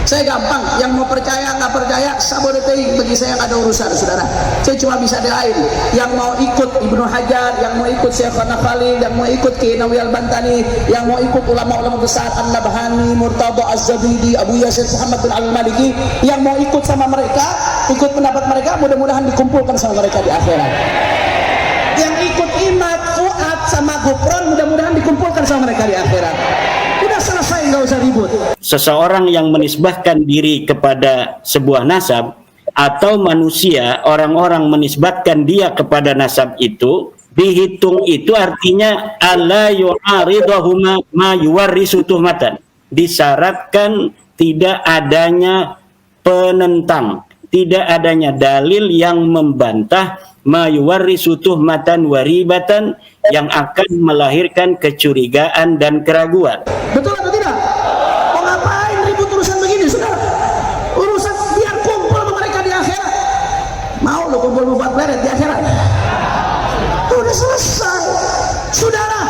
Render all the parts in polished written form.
Saya gampang, yang mau percaya nggak percaya sabodeteing, bagi saya nggak ada urusan, saudara. Saya cuma bisa doain yang mau ikut Ibnu Hajar, yang mau ikut Syekhana Khalil, yang mau ikut Kiai Nawawi Al-Bantani, yang mau ikut ulama-ulama besar An-Nabhani, Murtada Az-Zabidi, Abu Yazid Muhammad bin Al-Maliki, yang mau ikut sama mereka, ikut pendapat mereka, mudah-mudahan dikumpulkan sama mereka di akhirat. Yang ikut Imad, Fuad sama Gufron, mudah-mudahan dikumpulkan sama mereka di akhirat. Udah selesai, nggak usah ribut. Seseorang yang menisbahkan diri kepada sebuah nasab, atau manusia, orang-orang menisbatkan dia kepada nasab itu, dihitung itu artinya alla yu'aridahuma ma yuwarrisu tuhmatan. Disyaratkan tidak adanya penentang, tidak adanya dalil yang membantah ma yuwarrisu tuhmatan waribatan, yang akan melahirkan kecurigaan dan keraguan. Betul atau tidak? Mau ngapain ribut urusan begini, saudara? Urusan biar kumpul sama mereka di akhirat. Mau lo kumpul buat beret di akhirat? Udah selesai, saudara.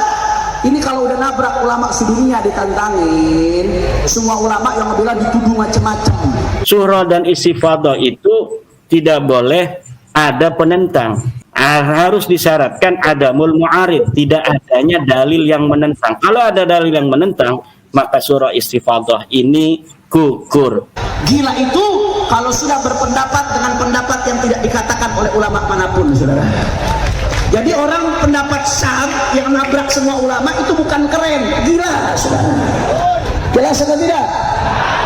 Ini kalau udah nabrak ulama sedunia ditantangin, semua ulama yang bilang dituduh macam-macam. Surah dan istifadah itu tidak boleh ada penentang. Harus disyaratkan adamul mu'arid, tidak adanya dalil yang menentang. Kalau ada dalil yang menentang, maka surah istifadah ini gugur. Gila itu kalau sudah berpendapat dengan pendapat yang tidak dikatakan oleh ulama manapun, saudara. Jadi orang pendapat syam yang nabrak semua ulama itu bukan keren, gila, saudara. Jelas atau tidak?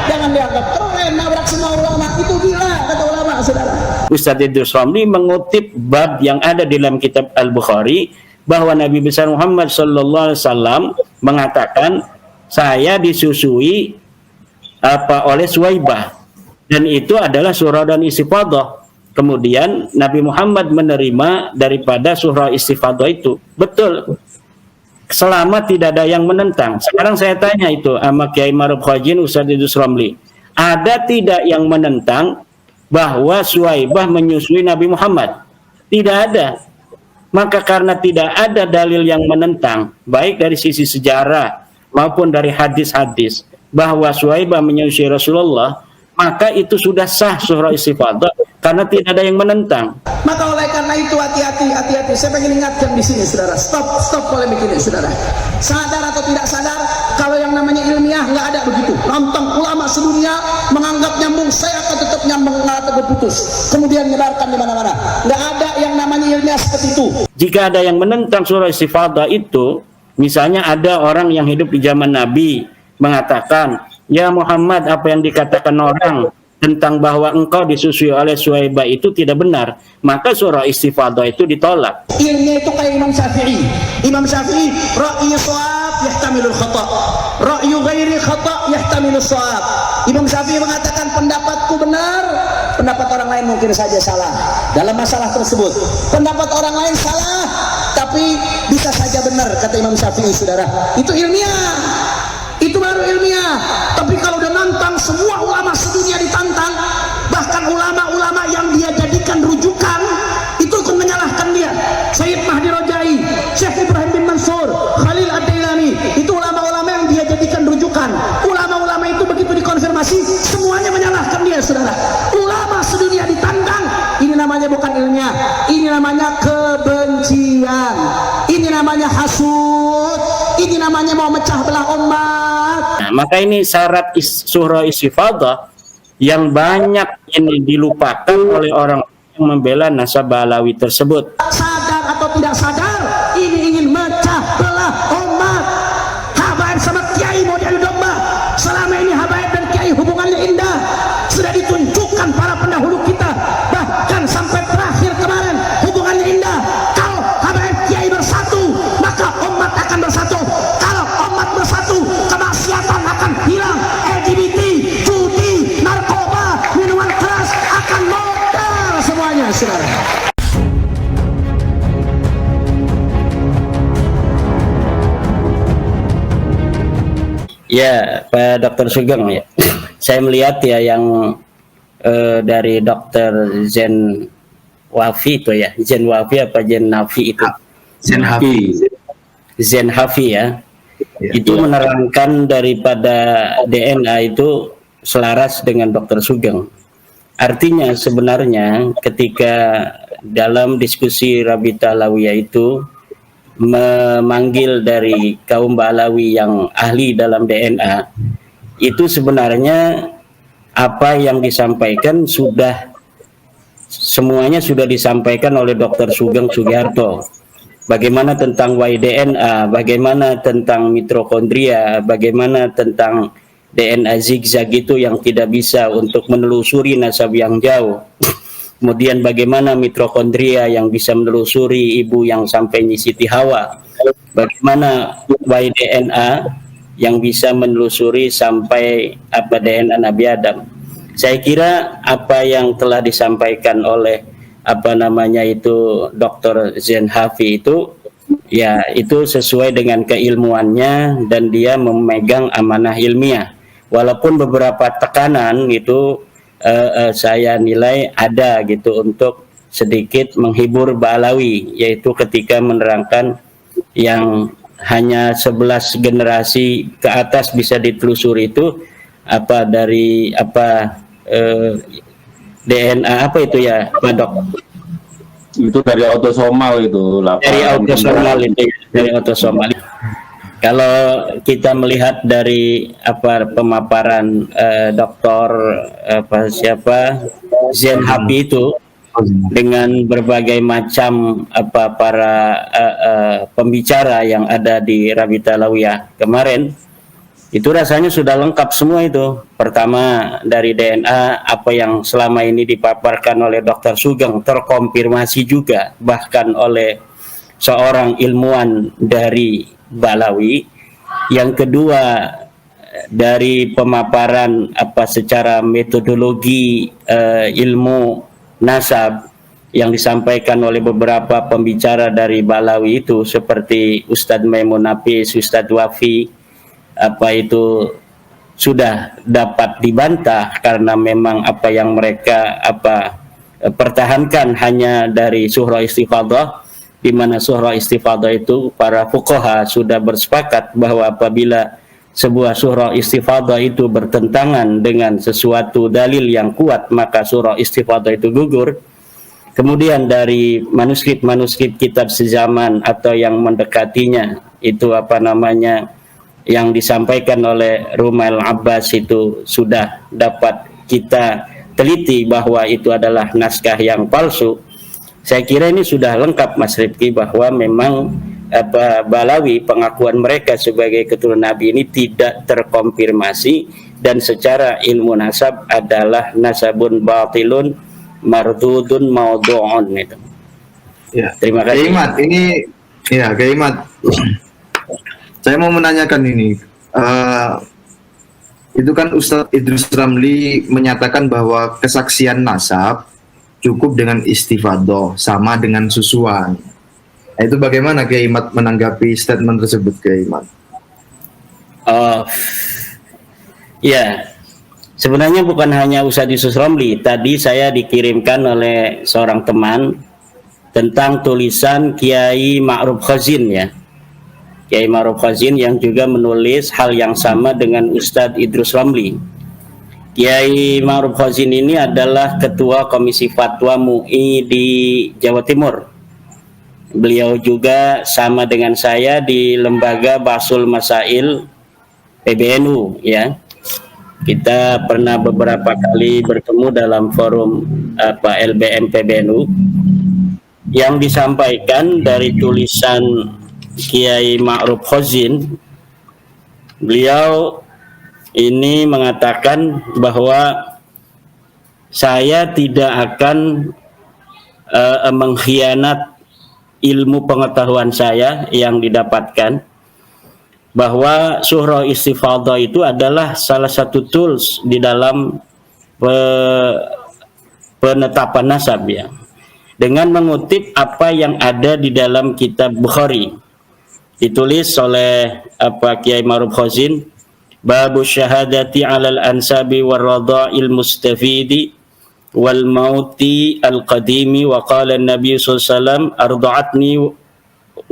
Jangan dianggap keren nabrak semua ulama, itu gila, kata ulama, saudara. Ustaz Idrus Ramli mengutip bab yang ada di dalam kitab Al-Bukhari, bahwa Nabi besar Muhammad SAW mengatakan, saya disusui oleh Suwaibah, dan itu adalah surah dan istifadah. Kemudian Nabi Muhammad menerima daripada surah istifadah itu. Betul, selama tidak ada yang menentang. Sekarang saya tanya itu sama Kiai Ma'ruf Khajin, Ustaz Idrus Ramli, ada tidak yang menentang bahwa Suwaibah menyusui Nabi Muhammad? Tidak ada. Maka karena tidak ada dalil yang menentang, baik dari sisi sejarah maupun dari hadis-hadis, bahwa Suwaibah menyusui Rasulullah, maka itu sudah sah surah istifadah, karena tidak ada yang menentang. Maka oleh karena itu hati-hati. Saya pengen ingatkan di sini, saudara. Stop polemik ini, saudara. Sadar atau tidak sadar, kalau yang namanya ilmiah nggak ada begitu. Nonton ulama sedunia menganggap nyambung, saya akan tetap nyambung, nggak akan berputus. Kemudian menyebarkan di mana-mana. Nggak ada yang namanya ilmiah seperti itu. Jika ada yang menentang surah istifadah itu, misalnya ada orang yang hidup di zaman Nabi mengatakan, ya Muhammad, apa yang dikatakan orang tentang bahwa engkau disusui oleh Suwaibah itu tidak benar, maka surah istifadah itu ditolak. Ilmiah itu kayak Imam Syafi'i. Imam Syafi'i, ra'yu shawab yahtamilul khata', ra'yu ghairi khata' yahtamilul shawab. Imam Syafi'i mengatakan pendapatku benar, pendapat orang lain mungkin saja salah dalam masalah tersebut. Pendapat orang lain salah, tapi bisa saja benar, kata Imam Syafi'i, saudara. Itu ilmiah. Itu baru ilmiah. Tapi kalau udah nantang, semua ulama sedunia ditantang, bahkan ulama-ulama yang dia jadikan rujukan itu ikut menyalahkan dia. Sayyid Mahdi Rojai, Syekh Ibrahim bin Mansur, Khalil Ad-Dailami, itu ulama-ulama yang dia jadikan rujukan. Ulama-ulama itu begitu dikonfirmasi, semuanya menyalahkan dia, saudara. Ulama sedunia ditantang. Ini namanya bukan ilmiah, ini namanya kebencian, ini namanya hasud, ini namanya mau mecah belah umat. Nah, maka ini syarat surah istifadah yang banyak ini dilupakan oleh orang yang membela nasab Alawi tersebut. Sadar atau tidak sadar, ini ingin mecah belah umat. Habaib sama kiai mau diadu domba. Selama ini habaib dan kiai hubungannya indah, sudah ditunjukkan para pendahulu kita, bahkan sampai terakhir kemarin hubungannya indah. Kalau habaib kiai bersatu, maka umat akan bersatu. Kalau umat bersatu, kemaksiatan akan hilang. LGBT, judi, narkoba, minuman keras akan modal semuanya, saudara. Ya, Pak Dr. Sugeng, ya. Saya melihat ya yang dari Dr. Zen Wafi itu ya, Zen Wafi apa Zen Nafi itu? Zen Hafi. Zen Hafi ya. Ya, itu ya. menerangkan daripada DNA itu selaras dengan Dr. Sugeng. Artinya sebenarnya ketika dalam diskusi Rabita Alawiyah itu memanggil dari kaum Ba'alawi yang ahli dalam DNA, itu sebenarnya apa yang disampaikan semuanya sudah disampaikan oleh Dr. Sugeng Sugiharto. Bagaimana tentang Y-DNA, bagaimana tentang mitokondria, bagaimana tentang DNA zigzag itu yang tidak bisa untuk menelusuri nasab yang jauh. Kemudian bagaimana mitokondria yang bisa menelusuri ibu yang sampai Siti Hawa. Bagaimana Y-DNA yang bisa menelusuri sampai DNA Nabi Adam. Saya kira apa yang telah disampaikan oleh Dr. Zain Hafi itu, ya itu sesuai dengan keilmuannya dan dia memegang amanah ilmiah. Walaupun beberapa tekanan itu saya nilai ada gitu untuk sedikit menghibur Ba'alawi, yaitu ketika menerangkan yang hanya 11 generasi ke atas bisa ditelusuri itu DNA apa itu ya, Pak Dok? Itu dari autosomal itu. Dari autosomal itu, dari autosomal. Kalau kita melihat dari pemaparan Dr. Zain Hafi itu dengan berbagai macam para pembicara yang ada di Rabita Alawiyah kemarin, itu rasanya sudah lengkap semua itu. Pertama dari DNA, apa yang selama ini dipaparkan oleh Dr. Sugeng terkonfirmasi juga bahkan oleh seorang ilmuwan dari Ba'alawi. Yang kedua dari pemaparan secara metodologi ilmu nasab yang disampaikan oleh beberapa pembicara dari Ba'alawi itu seperti Ustadz Maimun Nafis, Ustadz Wafi, itu sudah dapat dibantah karena memang apa yang mereka pertahankan hanya dari surah istifadah, di mana surah istifadah itu para fuqaha sudah bersepakat bahwa apabila sebuah surah istifadah itu bertentangan dengan sesuatu dalil yang kuat, maka surah istifadah itu gugur. Kemudian dari manuskrip kitab sezaman atau yang mendekatinya itu yang disampaikan oleh Rumail Abbas itu sudah dapat kita teliti bahwa itu adalah naskah yang palsu. Saya kira ini sudah lengkap Mas Rifki bahwa memang Ba'alawi pengakuan mereka sebagai keturunan Nabi ini tidak terkonfirmasi dan secara ilmu nasab adalah nasabun batilun mardudun maudhu'un itu. Ya. Terima kasih. Gaimat. Saya mau menanyakan ini, itu kan Ustadz Idrus Ramli menyatakan bahwa kesaksian nasab cukup dengan istifadah, sama dengan susuan. Nah, itu bagaimana Gaimat menanggapi statement tersebut, Gaimat? Ya, sebenarnya bukan hanya Ustadz Idrus Ramli. Tadi saya dikirimkan oleh seorang teman tentang tulisan Kiai Ma'ruf Khazin ya. Kiai Ma'ruf Khazin yang juga menulis hal yang sama dengan Ustadz Idrus Ramli. Kiai Ma'ruf Khazin ini adalah Ketua Komisi Fatwa MUI di Jawa Timur. Beliau juga sama dengan saya di Lembaga Bahsul Masail PBNU ya. Kita pernah beberapa kali bertemu dalam forum LBM PBNU. Yang disampaikan dari tulisan Kiai Ma'ruf Khazin, beliau ini mengatakan bahwa saya tidak akan mengkhianat ilmu pengetahuan saya yang didapatkan, bahwa surah istifadah itu adalah salah satu tools di dalam penetapan nasab ya, dengan mengutip apa yang ada di dalam kitab Bukhari. Ditulis oleh Kiai Ma'ruf Khazin, babu syahadati 'alal ansabi war radha'il mustafidi wal mauti al qadimi wa qala an-nabi sallallahu alaihi wasallam arda'atni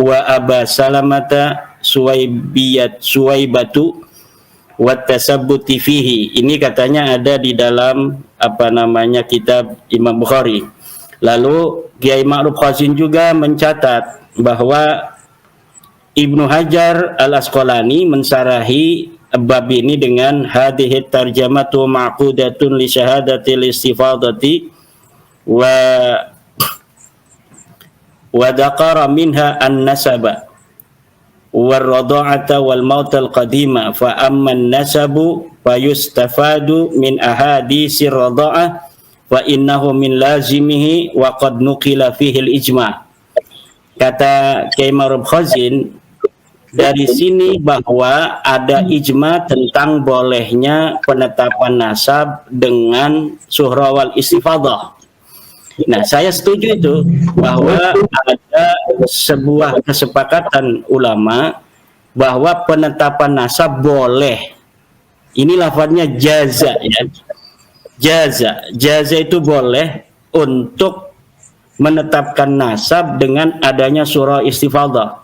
wa aba salamata suwaibatu wa tasabbuti fihi. Ini katanya ada di dalam kitab Imam Bukhari. Lalu Kiai Ma'ruf Khazin juga mencatat bahwa Ibnu Hajar Al-Asqalani mensarahi bab ini dengan hadhihi tarjamatu ma'qudatun li syahadatil istifadati wa dzakara minha an-nasaba war radha'ata wal maut al-qadima fa amma an-nasabu fa yustafadu min ahaditsir radha'ah wa innahu min lazimihi wa qad nuqila fihi al-ijma'. Kata Kiai Ma'ruf Khazin, dari sini bahwa ada ijma tentang bolehnya penetapan nasab dengan suhra wal istifadah. Nah, saya setuju itu bahwa ada sebuah kesepakatan ulama bahwa penetapan nasab boleh. Ini lafadznya jaza ya. Jaza itu boleh untuk menetapkan nasab dengan adanya surah istifadah.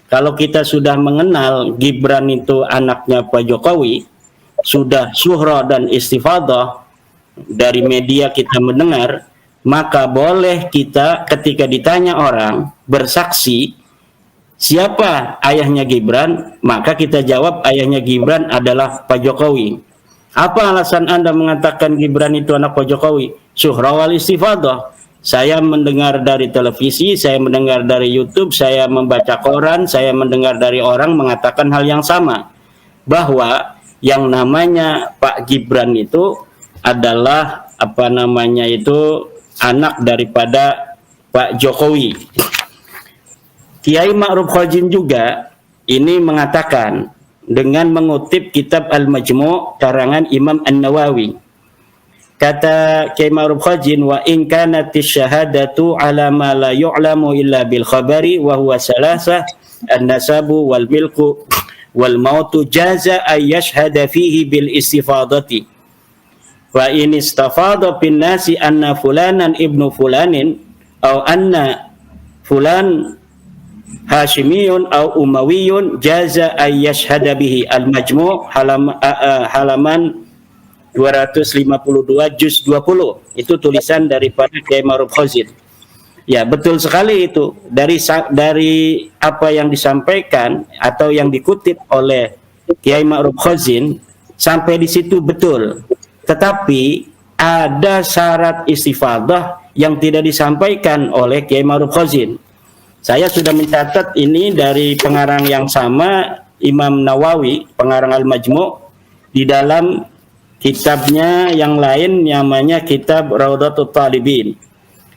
Kalau kita sudah mengenal Gibran itu anaknya Pak Jokowi, sudah suhra dan istifadah, dari media kita mendengar, maka boleh kita ketika ditanya orang bersaksi siapa ayahnya Gibran, maka kita jawab ayahnya Gibran adalah Pak Jokowi. Apa alasan Anda mengatakan Gibran itu anak Pak Jokowi? Suhra wal istifadah. Saya mendengar dari televisi, saya mendengar dari YouTube, saya membaca koran, saya mendengar dari orang mengatakan hal yang sama. Bahwa yang namanya Pak Gibran itu adalah anak daripada Pak Jokowi. Kiai Ma'ruf Khazin juga ini mengatakan dengan mengutip kitab Al-Majmu' karangan Imam An-Nawawi. Kata Kiai Ma'ruf Khazin, wa in kanatish syahadatu ala ma la yu'lamu illa bil khabari wa huwa salasah an-nasabu wal milku wal mautu jaza ay yashhada fihi bil istifadati wa in istafada bin nasi anna fulanan ibnu fulanin aw anna fulan hashimiyun aw umawiyun jaza ay yashhada bihi. Al-Majmu' halaman 252 juz 20. Itu tulisan daripada Kiai Ma'ruf Khazin. Ya, betul sekali itu. Dari apa yang disampaikan atau yang dikutip oleh Kiai Ma'ruf Khazin sampai di situ betul. Tetapi ada syarat istifadah yang tidak disampaikan oleh Kiai Ma'ruf Khazin. Saya sudah mencatat ini dari pengarang yang sama, Imam Nawawi, pengarang Al-Majmu', di dalam kitabnya yang lain namanya kitab Raudatul Talibin.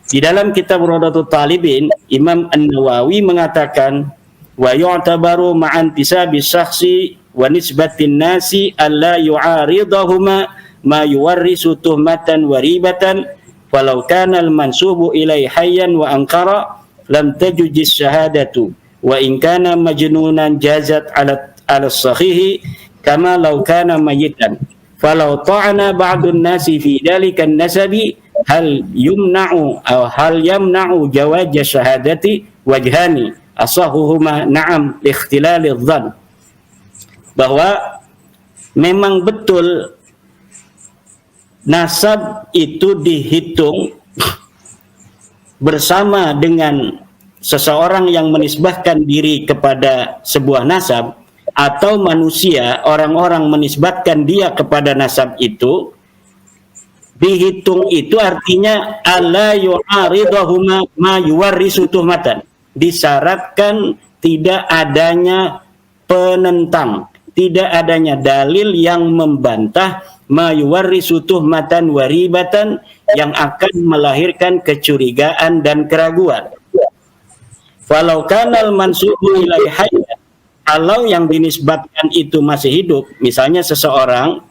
Di dalam kitab Raudatul Talibin, Imam An-Nawawi mengatakan wa yu'tabaru ma'an tisabi syakhsi wa nisbatin nasi alla yu'aridahuma ma yuwarrisu tuhmatan wa ribatan walau kana al-mansubu ilai hayyan wa ankara lam tajujis syahadatu wa in kana majnunan jazat ala sahihi kama law kana mayitan. Falau ta'ana ba'dun nasi fi dhalika an-nasabi hal yamna'u jawaz syahadati wajhani asahuhuma na'am ikhtilal adh-dhann. Bahwa memang betul nasab itu dihitung bersama dengan seseorang yang menisbahkan diri kepada sebuah nasab, atau manusia, orang-orang menisbatkan dia kepada nasab itu, dihitung itu artinya alla yu'aridahuma ma yuwarrisu tuhmatan. Disyaratkan tidak adanya penentang, tidak adanya dalil yang membantah ma yuwarrisu tuhmatan wa ribatan, yang akan melahirkan kecurigaan dan keraguan. Falau kanal mansubu ilai hayyan, kalau yang dinisbatkan itu masih hidup, misalnya seseorang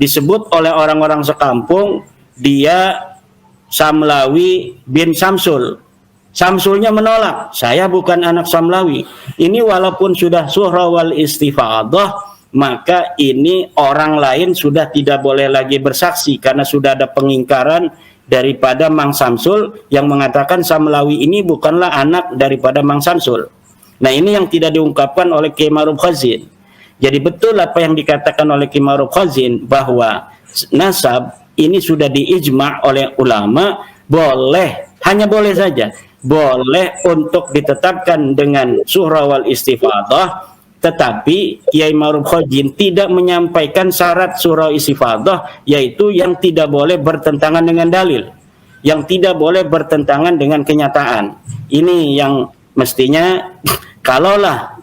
disebut oleh orang-orang sekampung dia Samlawi bin Samsul. Samsulnya menolak, saya bukan anak Samlawi. Ini walaupun sudah suhra wal istifadah, maka ini orang lain sudah tidak boleh lagi bersaksi karena sudah ada pengingkaran daripada Mang Samsul yang mengatakan Samlawi ini bukanlah anak daripada Mang Samsul. Nah, ini yang tidak diungkapkan oleh Kiai Ma'ruf Khazin. Jadi betul apa yang dikatakan oleh Kiai Ma'ruf Khazin bahwa nasab ini sudah diijma' oleh ulama, boleh, hanya boleh saja, boleh untuk ditetapkan dengan suhra wal istifadah, tetapi Kiai Ma'ruf Khazin tidak menyampaikan syarat surah istifadah, yaitu yang tidak boleh bertentangan dengan dalil, yang tidak boleh bertentangan dengan kenyataan. Ini yang mestinya kalaulah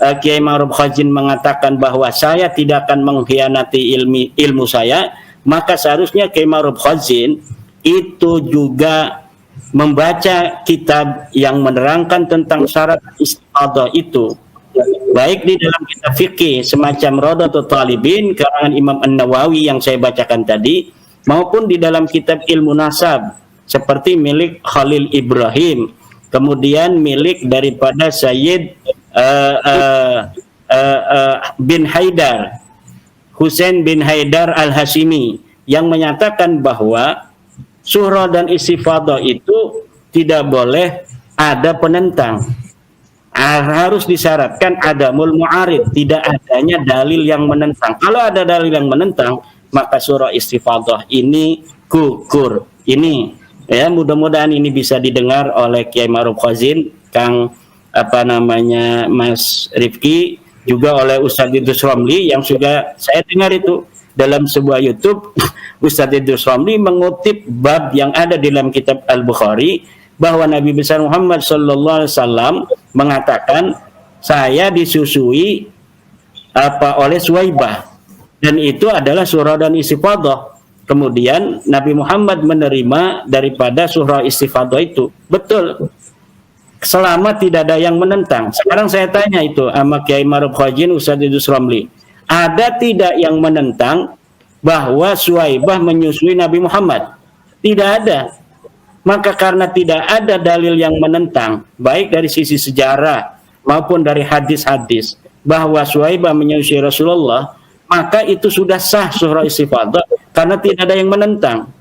Kiai Ma'ruf Khazin mengatakan bahwa saya tidak akan mengkhianati ilmu saya, maka seharusnya Kiai Ma'ruf Khazin itu juga membaca kitab yang menerangkan tentang syarat istifadah itu, baik di dalam kitab fikih semacam Raudatul Talibin karangan Imam An-Nawawi yang saya bacakan tadi, maupun di dalam kitab ilmu nasab seperti milik Khalil Ibrahim, kemudian milik daripada Sayyid bin Haidar, Husain bin Haidar Al-Hashimi, yang menyatakan bahwa surah dan istifadah itu tidak boleh ada penentang, harus disyaratkan adamul mu'arid, tidak adanya dalil yang menentang. Kalau ada dalil yang menentang, maka surah istifadah ini gugur. Ini ya, mudah-mudahan ini bisa didengar oleh Kiai Ma'ruf Khazin, Kang Mas Rifki, juga oleh Ustadz Idrus Romli yang sudah saya dengar itu dalam sebuah YouTube. Ustadz Idrus Romli mengutip bab yang ada di dalam kitab Al-Bukhari bahwa Nabi besar Muhammad SAW mengatakan, saya disusui oleh Suwaibah, dan itu adalah surah dan istifadah. Kemudian Nabi Muhammad menerima daripada surah istifadah itu. Betul, selama tidak ada yang menentang. Sekarang saya tanya itu sama Kiai Ma'ruf Khazin, Ustadz Idrus Romli, ada tidak yang menentang bahwa Suwaibah menyusui Nabi Muhammad? Tidak ada. Maka karena tidak ada dalil yang menentang, baik dari sisi sejarah maupun dari hadis-hadis, bahwa Suwaibah menyusui Rasulullah, maka itu sudah sah surah istifadah karena tidak ada yang menentang.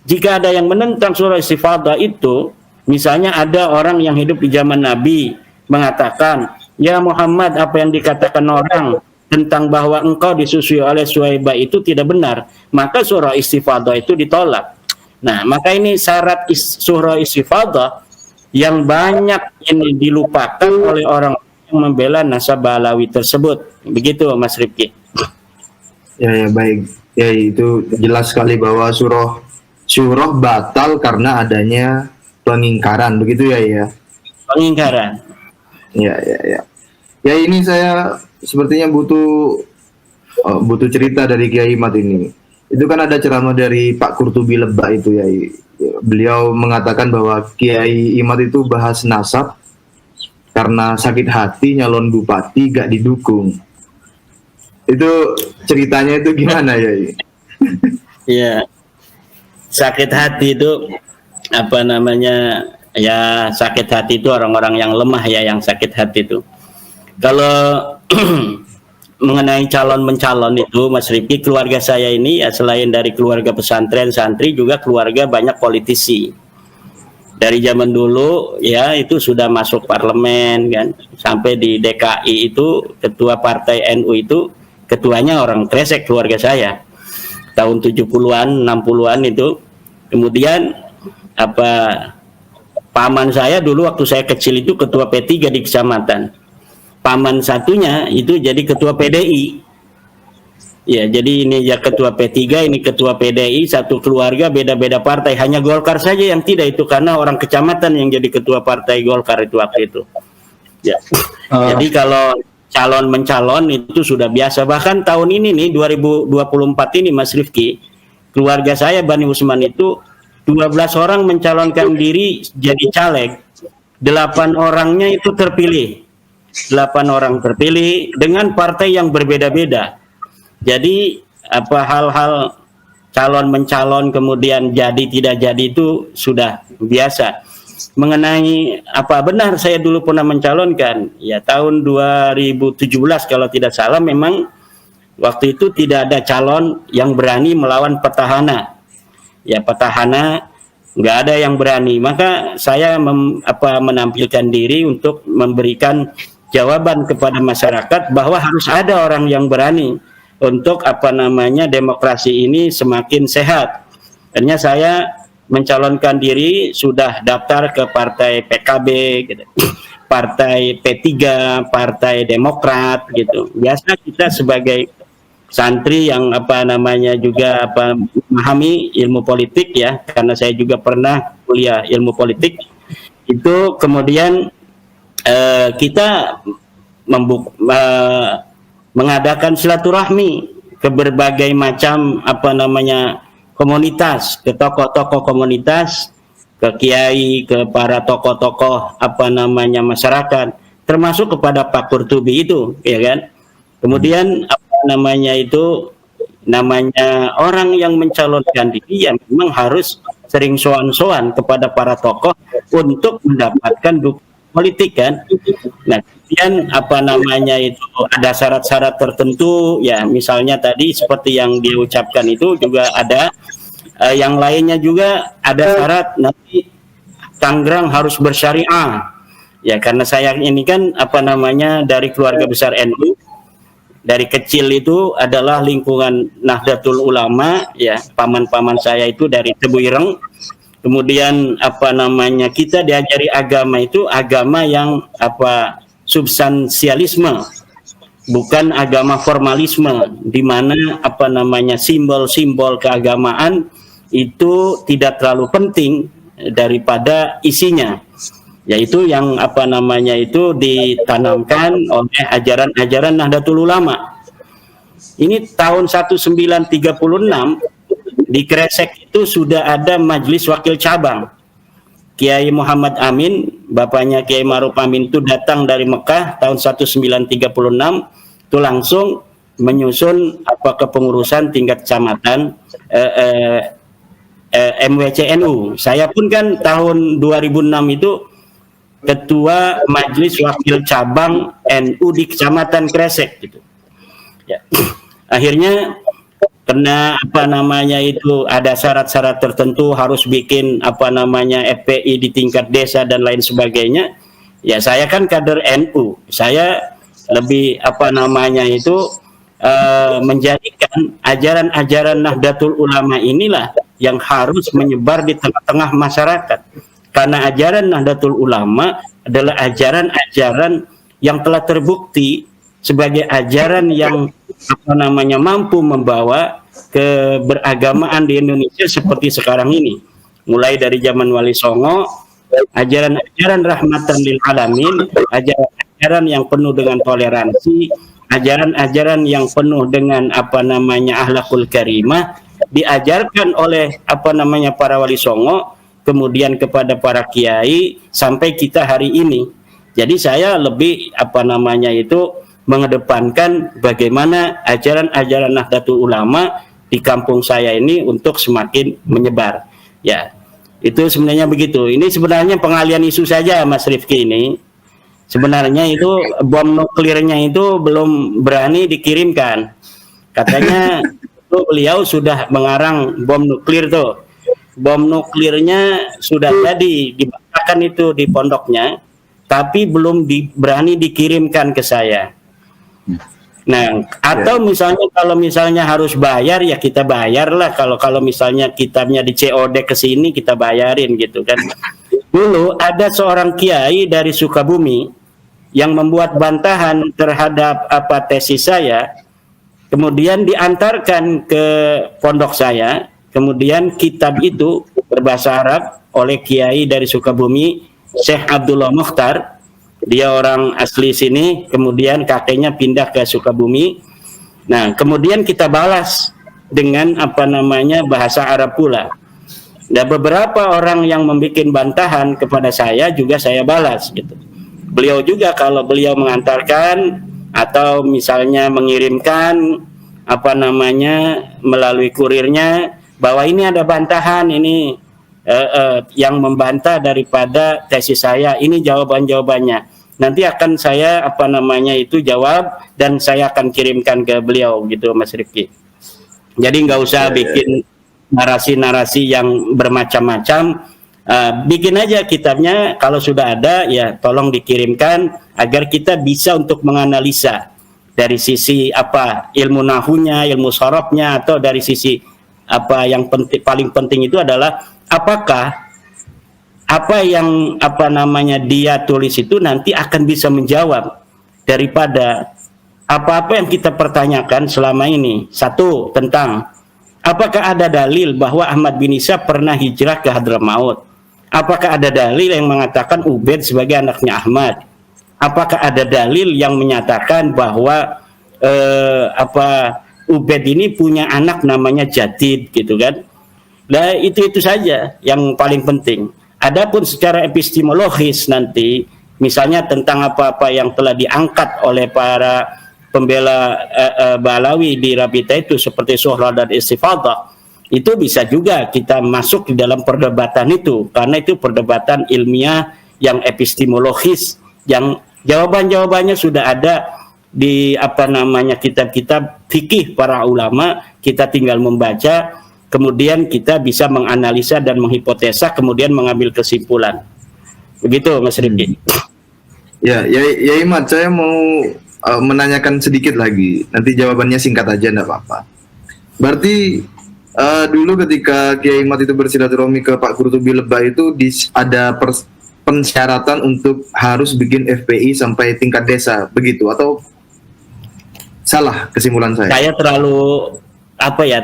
Jika ada yang menentang surah istifadah itu, misalnya ada orang yang hidup di zaman Nabi mengatakan, ya Muhammad, apa yang dikatakan orang tentang bahwa engkau disusui oleh Suwaibah itu tidak benar, maka surah istifadah itu ditolak. Nah, maka ini syarat surah istifadah yang banyak ini dilupakan oleh orang yang membela nasab Alawi tersebut. Begitu Mas Rifki. Ya baik. Ya, itu jelas sekali bahwa surah batal karena adanya pengingkaran, begitu ya. Pengingkaran. Ya. Ya, ini saya sepertinya butuh cerita dari Kiai Mat ini. Itu kan ada ceramah dari Pak Qurtubi Lebak itu ya. Beliau mengatakan bahwa Kiai Imat itu bahas nasab karena sakit hati nyalon bupati gak didukung. Itu ceritanya itu gimana ya? Iya. Sakit hati itu apa namanya? Ya, sakit hati itu orang-orang yang lemah ya yang sakit hati itu. Kalau mengenai calon-mencalon itu Mas Rifki, keluarga saya ini ya selain dari keluarga pesantren santri juga keluarga banyak politisi. Dari zaman dulu ya itu sudah masuk parlemen kan, sampai di DKI itu ketua partai NU itu ketuanya orang Kresek, keluarga saya. Tahun 70-an, 60-an itu. Kemudian paman saya dulu waktu saya kecil itu ketua P3 di kecamatan. Paman satunya itu jadi ketua PDI. Ya, jadi ini ya ketua P3, ini ketua PDI, satu keluarga beda-beda partai. Hanya Golkar saja yang tidak, itu karena orang kecamatan yang jadi ketua partai Golkar itu waktu itu. Ya. Jadi kalau calon mencalon itu sudah biasa. Bahkan tahun ini nih 2024 ini Mas Rifki, keluarga saya Bani Usman itu 12 orang mencalonkan diri jadi caleg. 8 orangnya itu terpilih. 8 orang terpilih dengan partai yang berbeda-beda. Jadi hal-hal calon mencalon kemudian jadi tidak jadi itu sudah biasa. Mengenai benar saya dulu pernah mencalonkan ya tahun 2017 kalau tidak salah, memang waktu itu tidak ada calon yang berani melawan petahana. Ya, petahana nggak ada yang berani, maka saya menampilkan diri untuk memberikan jawaban kepada masyarakat bahwa harus ada orang yang berani untuk demokrasi ini semakin sehat. Akhirnya saya mencalonkan diri, sudah daftar ke partai PKB gitu, partai P3, partai Demokrat gitu. Biasa kita sebagai santri yang juga memahami ilmu politik ya, karena saya juga pernah kuliah ilmu politik. Itu kemudian kita mengadakan silaturahmi ke berbagai macam komunitas, ke tokoh-tokoh komunitas, ke kiai, ke para tokoh-tokoh masyarakat, termasuk kepada Pak Qurtubi itu, ya kan. Kemudian orang yang mencalonkan diri yang memang harus sering soan-soan kepada para tokoh untuk mendapatkan dukungan politik kan. Nah, kemudian ada syarat-syarat tertentu ya, misalnya tadi seperti yang diucapkan itu juga ada yang lainnya juga ada syarat nanti Tangerang harus bersyariah. Ya, karena saya ini kan dari keluarga besar NU. Dari kecil itu adalah lingkungan Nahdlatul Ulama ya, paman-paman saya itu dari Tebu Ireng. Kemudian kita diajari agama itu agama yang substansialisme, bukan agama formalisme, di mana simbol-simbol keagamaan itu tidak terlalu penting daripada isinya. Yaitu yang ditanamkan oleh ajaran-ajaran Nahdlatul Ulama. Ini tahun 1936 di Kresek itu sudah ada majelis wakil cabang. Kiai Muhammad Amin, bapaknya Kiai Ma'ruf Amin itu datang dari Mekah tahun 1936 itu langsung menyusun kepengurusan tingkat kecamatan MWCNU. Saya pun kan tahun 2006 itu ketua majelis wakil cabang NU di kecamatan Kresek gitu. Ya. Akhirnya karena ada syarat-syarat tertentu harus bikin FPI di tingkat desa dan lain sebagainya. Ya, saya kan kader NU. Saya lebih menjadikan ajaran-ajaran Nahdlatul Ulama inilah yang harus menyebar di tengah-tengah masyarakat. Karena ajaran Nahdlatul Ulama adalah ajaran-ajaran yang telah terbukti sebagai ajaran yang mampu membawa keberagamaan di Indonesia seperti sekarang ini. Mulai dari zaman Wali Songo, ajaran-ajaran rahmatan lil alamin, ajaran-ajaran yang penuh dengan toleransi, ajaran-ajaran yang penuh dengan akhlakul karimah diajarkan oleh para Wali Songo, kemudian kepada para kiai sampai kita hari ini. Jadi saya lebih mengedepankan bagaimana ajaran-ajaran Nahdlatul Ulama di kampung saya ini untuk semakin menyebar. Ya, itu sebenarnya begitu. Ini sebenarnya pengalian isu saja, Mas Rifki ini. Sebenarnya itu bom nuklirnya itu belum berani dikirimkan. Katanya itu beliau sudah mengarang bom nuklir tuh. Bom nuklirnya sudah jadi dibakarkan itu di pondoknya, tapi belum berani dikirimkan ke saya. Nah, atau kalau misalnya harus bayar ya kita bayarlah. Kalau misalnya kitabnya di COD ke sini kita bayarin gitu kan. Dulu ada seorang kiai dari Sukabumi yang membuat bantahan terhadap tesis saya, kemudian diantarkan ke pondok saya. Kemudian kitab itu berbahasa Arab oleh kiai dari Sukabumi, Syekh Abdullah Mukhtar. Dia orang asli sini, kemudian kakeknya pindah ke Sukabumi. Nah, kemudian kita balas dengan bahasa Arab pula. Dan beberapa orang yang membuat bantahan kepada saya juga saya balas gitu. Beliau juga kalau beliau mengantarkan atau misalnya mengirimkan melalui kurirnya bahwa ini ada bantahan ini yang membantah daripada tesis saya, ini jawaban-jawabannya. Nanti akan saya jawab dan saya akan kirimkan ke beliau gitu, Mas Rifki. Jadi nggak usah bikin narasi-narasi yang bermacam-macam Bikin aja kitabnya, kalau sudah ada ya tolong dikirimkan agar kita bisa untuk menganalisa dari sisi apa ilmu nahunya, ilmu sorofnya, atau dari sisi apa yang paling penting itu adalah apakah apa yang apa namanya dia tulis itu nanti akan bisa menjawab daripada apa-apa yang kita pertanyakan selama ini. Satu, tentang apakah ada dalil bahwa Ahmad bin Isa pernah hijrah ke Hadramaut? Apakah ada dalil yang mengatakan Ubaid sebagai anaknya Ahmad? Apakah ada dalil yang menyatakan bahwa Ubaid ini punya anak namanya Jadid gitu kan? Nah, itu saja yang paling penting. Adapun secara epistemologis nanti, misalnya tentang apa-apa yang telah diangkat oleh para pembela Ba'alawi di Rabita itu seperti Suhra dan Istifadah, itu bisa juga kita masuk di dalam perdebatan itu, karena itu perdebatan ilmiah yang epistemologis, yang jawaban-jawabannya sudah ada di apa namanya kitab-kitab fikih para ulama. Kita tinggal membaca, kemudian kita bisa menganalisa dan menghipotesa, kemudian mengambil kesimpulan. Begitu Mas Rifki. Ya Imad, saya mau menanyakan sedikit lagi. Nanti jawabannya singkat aja, enggak apa-apa. Berarti dulu ketika Kiai Imad itu bersilaturahmi ke Pak Qurtubi Lebah itu ada persyaratan untuk harus bikin FPI sampai tingkat desa, begitu? Atau salah kesimpulan saya? Saya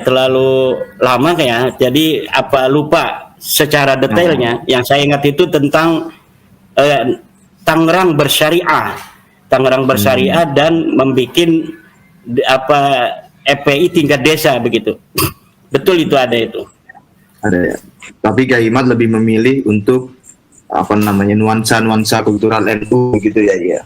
terlalu lama kayak, jadi lupa secara detailnya. Yang saya ingat itu tentang Tangerang bersyariah, dan membuat FPI tingkat desa begitu. Betul, itu ada itu. Ada ya. Tapi Kiai Imad lebih memilih untuk nuansa kultural NU gitu ya.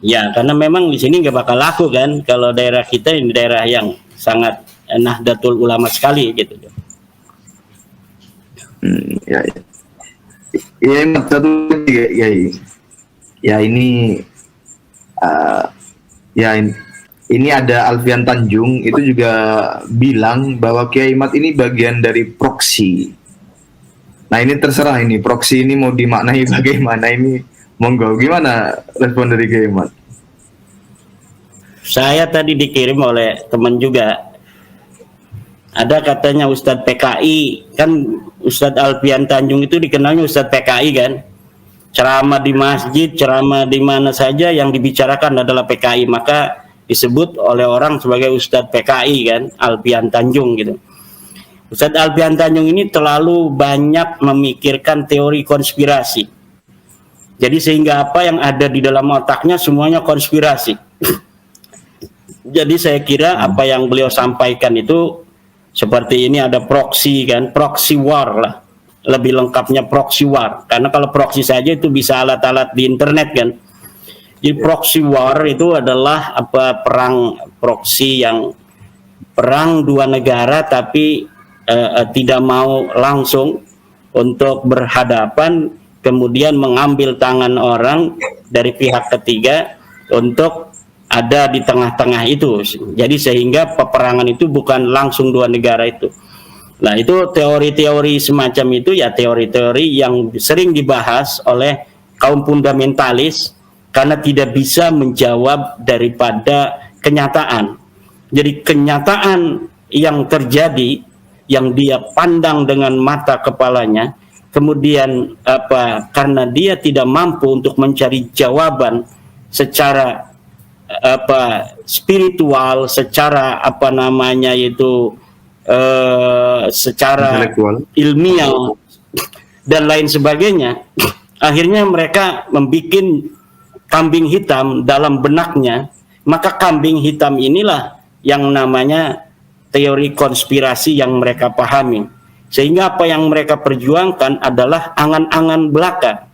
Ya, karena memang di sini nggak bakal laku kan, kalau daerah kita ini daerah yang sangat Nahdlatul Ulama sekali gitu. Ya. Ya Imad, satu lagi ya ini ini ada Alfian Tanjung itu juga bilang bahwa Kiai Imad ini bagian dari proksi. Nah ini terserah, ini proksi ini mau dimaknai bagaimana, ini monggo, gimana respon dari Kiai Imad? Saya tadi dikirim oleh teman juga, ada katanya Ustadz PKI, kan Ustadz Alfian Tanjung itu dikenalnya Ustadz PKI kan, ceramah di masjid, ceramah di mana saja yang dibicarakan adalah PKI, maka disebut oleh orang sebagai Ustadz PKI kan, Alfian Tanjung gitu. Ustadz Alfian Tanjung ini terlalu banyak memikirkan teori konspirasi. Jadi sehingga apa yang ada di dalam otaknya semuanya konspirasi. Jadi saya kira apa yang beliau sampaikan itu seperti ini, ada proxy kan, proxy war lah. Lebih lengkapnya proxy war. Karena kalau proxy saja itu bisa alat-alat di internet kan. Jadi proxy war itu adalah perang proxy, yang perang dua negara tapi tidak mau langsung untuk berhadapan, kemudian mengambil tangan orang dari pihak ketiga untuk ada di tengah-tengah itu. Jadi sehingga peperangan itu bukan langsung dua negara itu. Nah itu teori-teori semacam itu ya, teori-teori yang sering dibahas oleh kaum fundamentalis, karena tidak bisa menjawab daripada kenyataan. Jadi kenyataan yang terjadi, yang dia pandang dengan mata kepalanya, kemudian karena dia tidak mampu untuk mencari jawaban secara spiritual, secara secara ilmiah dan lain sebagainya, akhirnya mereka membuat kambing hitam dalam benaknya. Maka kambing hitam inilah yang namanya teori konspirasi yang mereka pahami, sehingga apa yang mereka perjuangkan adalah angan-angan belaka.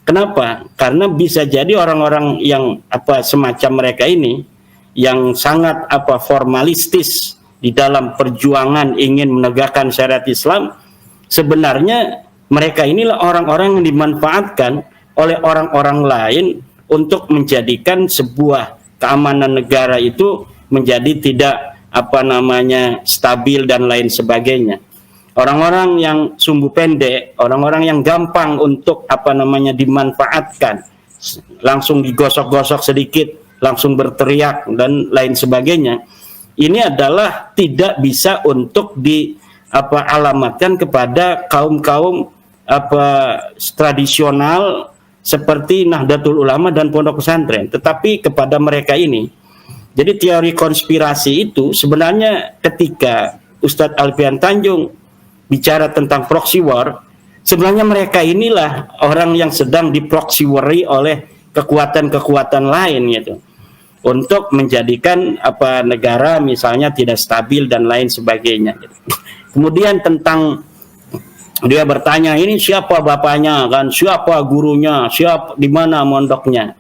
Kenapa? Karena bisa jadi orang-orang yang semacam mereka ini yang sangat formalistis di dalam perjuangan ingin menegakkan syariat Islam, sebenarnya mereka inilah orang-orang yang dimanfaatkan oleh orang-orang lain untuk menjadikan sebuah keamanan negara itu menjadi tidak stabil dan lain sebagainya. orang-orang yang sumbu pendek, orang-orang yang gampang untuk dimanfaatkan, langsung digosok-gosok sedikit, langsung berteriak dan lain sebagainya. Ini adalah tidak bisa untuk alamatkan kepada kaum-kaum tradisional seperti Nahdlatul Ulama dan pondok pesantren, tetapi kepada mereka ini. Jadi teori konspirasi itu sebenarnya ketika Ustadz Alfian Tanjung bicara tentang proxy war, sebenarnya mereka inilah orang yang sedang diproxy wari oleh kekuatan-kekuatan lain gitu, untuk menjadikan negara misalnya tidak stabil dan lain sebagainya. Kemudian tentang dia bertanya, ini siapa bapaknya kan, siapa gurunya, siapa di mana mondoknya,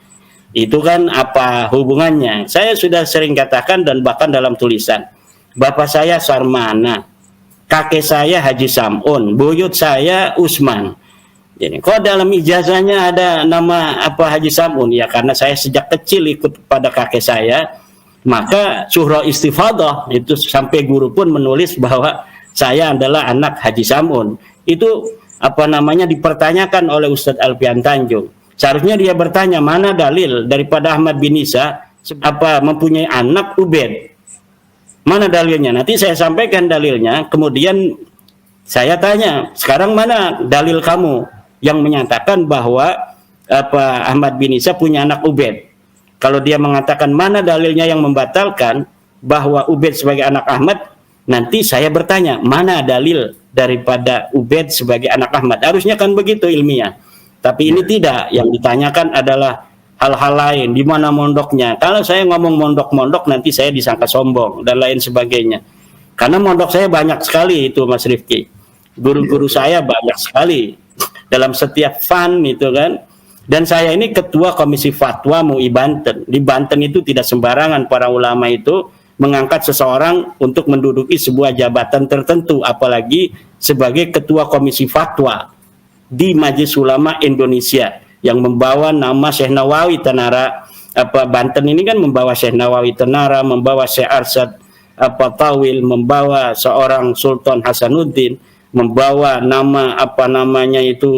itu kan apa hubungannya? Saya sudah sering katakan dan bahkan dalam tulisan, bapak saya Sarmana, kakek saya Haji Samun, buyut saya Usman. Jadi kok dalam ijazahnya ada nama Haji Samun? Ya karena saya sejak kecil ikut pada kakek saya, maka surah istifadah itu sampai guru pun menulis bahwa saya adalah anak Haji Samun. Itu dipertanyakan oleh Ustadz Alfian Tanjung. Seharusnya dia bertanya, mana dalil daripada Ahmad bin Isa mempunyai anak Ubaid? Mana dalilnya? Nanti saya sampaikan dalilnya. Kemudian saya tanya, sekarang mana dalil kamu yang menyatakan bahwa Ahmad bin Isa punya anak Ubaid? Kalau dia mengatakan mana dalilnya yang membatalkan bahwa Ubaid sebagai anak Ahmad, nanti saya bertanya, mana dalil daripada Ubaid sebagai anak Ahmad? Harusnya kan begitu ilmiah. Tapi ini tidak. Yang ditanyakan adalah hal-hal lain, di mana mondoknya. Kalau saya ngomong mondok-mondok, nanti saya disangka sombong dan lain sebagainya. Karena mondok saya banyak sekali itu, Mas Rifki. Guru-guru saya banyak sekali dalam setiap fund itu kan. Dan saya ini ketua Komisi Fatwa MUI Banten. Di Banten itu tidak sembarangan para ulama itu mengangkat seseorang untuk menduduki sebuah jabatan tertentu, apalagi sebagai ketua Komisi Fatwa di Majelis Ulama Indonesia yang membawa nama Syekh Nawawi Tanara. Banten ini kan membawa Syekh Nawawi Tanara, membawa Syekh Arsyad Tawil, membawa seorang Sultan Hasanuddin, membawa nama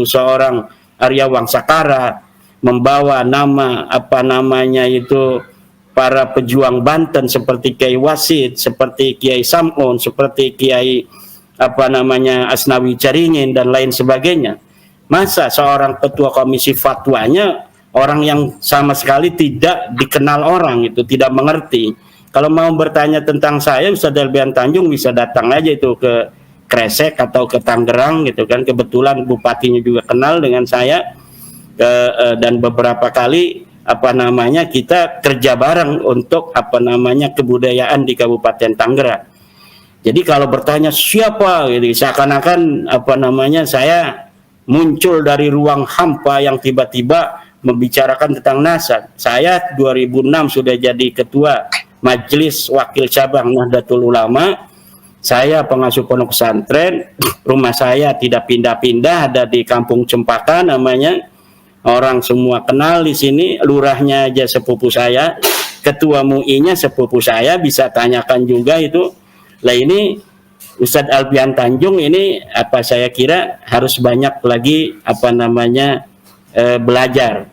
seorang Arya Wangsakara, membawa nama para pejuang Banten seperti Kiai Wasid, seperti Kiai Samun, seperti Kiai Asnawi Caringin dan lain sebagainya. Masa seorang ketua komisi fatwanya orang yang sama sekali tidak dikenal orang, itu tidak mengerti. Kalau mau bertanya tentang saya, Ustadz Alfian Tanjung bisa datang aja itu ke Kresek atau ke Tangerang gitu kan. Kebetulan bupatinya juga kenal dengan saya, dan beberapa kali kita kerja bareng untuk kebudayaan di Kabupaten Tangerang. Jadi kalau bertanya siapa gitu, seakan-akan saya muncul dari ruang hampa yang tiba-tiba membicarakan tentang nasab. Saya 2006 sudah jadi ketua Majelis Wakil Cabang Nahdlatul Ulama. Saya pengasuh pondok pesantren. Rumah saya tidak pindah-pindah, ada di Kampung Cempaka namanya. Orang semua kenal di sini. Lurahnya aja sepupu saya, ketua MUI-nya sepupu saya, bisa tanyakan juga itu. Lah ini Ustadz Alfian Tanjung ini saya kira harus banyak lagi belajar.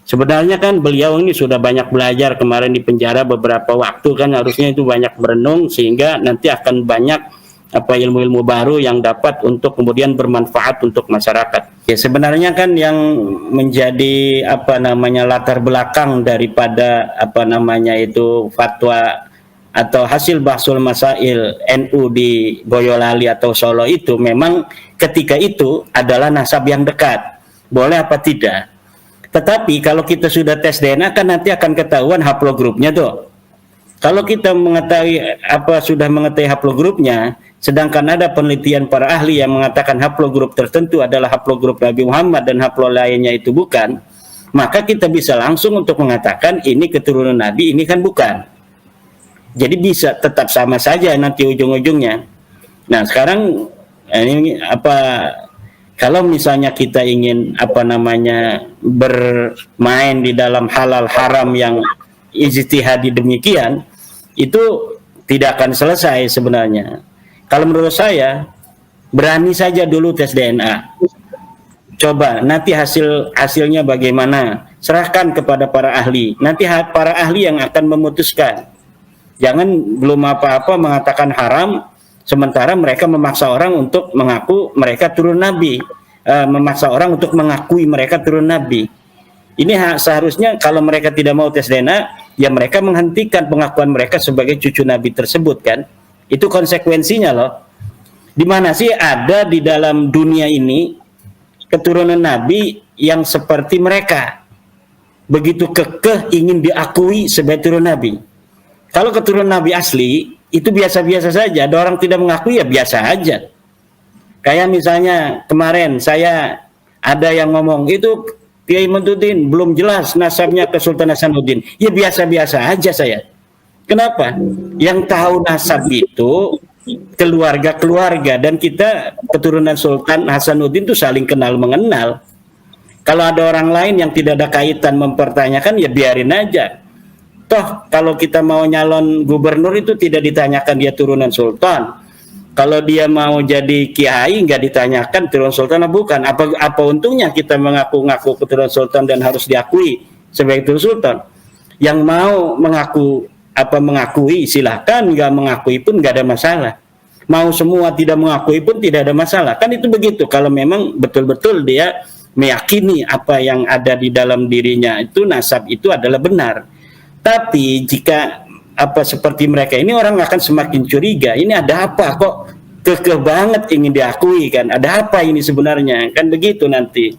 Sebenarnya kan beliau ini sudah banyak belajar, kemarin di penjara beberapa waktu kan, harusnya itu banyak berenung sehingga nanti akan banyak ilmu-ilmu baru yang dapat untuk kemudian bermanfaat untuk masyarakat. Ya sebenarnya kan yang menjadi latar belakang daripada fatwa atau hasil bahsul masail NU di Boyolali atau Solo itu memang ketika itu adalah nasab yang dekat. Boleh apa tidak? Tetapi kalau kita sudah tes DNA kan nanti akan ketahuan haplogrupnya tuh. Kalau kita sudah mengetahui haplogrupnya, sedangkan ada penelitian para ahli yang mengatakan haplogrup tertentu adalah haplogrup Nabi Muhammad dan haplo lainnya itu bukan, maka kita bisa langsung untuk mengatakan ini keturunan Nabi, ini kan bukan. Jadi bisa tetap sama saja nanti ujung-ujungnya. Nah sekarang ini kalau misalnya kita ingin bermain di dalam halal haram yang ijtihadi demikian, itu tidak akan selesai sebenarnya. Kalau menurut saya Berani saja dulu tes DNA. Coba nanti hasilnya bagaimana? Serahkan kepada para ahli. Nanti para ahli yang akan memutuskan. Jangan belum apa-apa mengatakan haram, sementara mereka memaksa orang untuk mengaku mereka turun nabi, memaksa orang untuk mengakui mereka turun nabi. Ini seharusnya kalau mereka tidak mau tes DNA, ya mereka menghentikan pengakuan mereka sebagai cucu nabi tersebut kan. Itu konsekuensinya loh. Di mana sih ada di dalam dunia ini keturunan nabi yang seperti mereka, begitu kekeh ingin diakui sebagai turun nabi. Kalau keturunan nabi asli itu biasa-biasa saja, ada orang tidak mengakui ya biasa aja. Kayak misalnya kemarin saya ada yang ngomong itu Kiai Maduddin belum jelas nasabnya ke Sultan Hasanuddin, ya biasa-biasa aja saya. Kenapa? Yang tahu nasab itu keluarga-keluarga, dan kita keturunan Sultan Hasanuddin itu saling kenal mengenal. Kalau ada orang lain yang tidak ada kaitan mempertanyakan, ya biarin aja. Toh kalau kita mau nyalon gubernur itu tidak ditanyakan dia turunan sultan. Kalau dia mau jadi kiai nggak ditanyakan turunan sultan atau bukan. Apa untungnya kita mengaku-ngaku keturunan sultan dan harus diakui sebagai turunan sultan. Yang mau mengakui silahkan, nggak mengakui pun nggak ada masalah. Mau semua tidak mengakui pun tidak ada masalah. Kan itu begitu kalau memang betul-betul dia meyakini apa yang ada di dalam dirinya itu nasab itu adalah benar. Tapi jika seperti mereka ini, orang akan semakin curiga. Ini ada apa kok kekeh banget ingin diakui kan? Ada apa ini sebenarnya? Kan begitu nanti.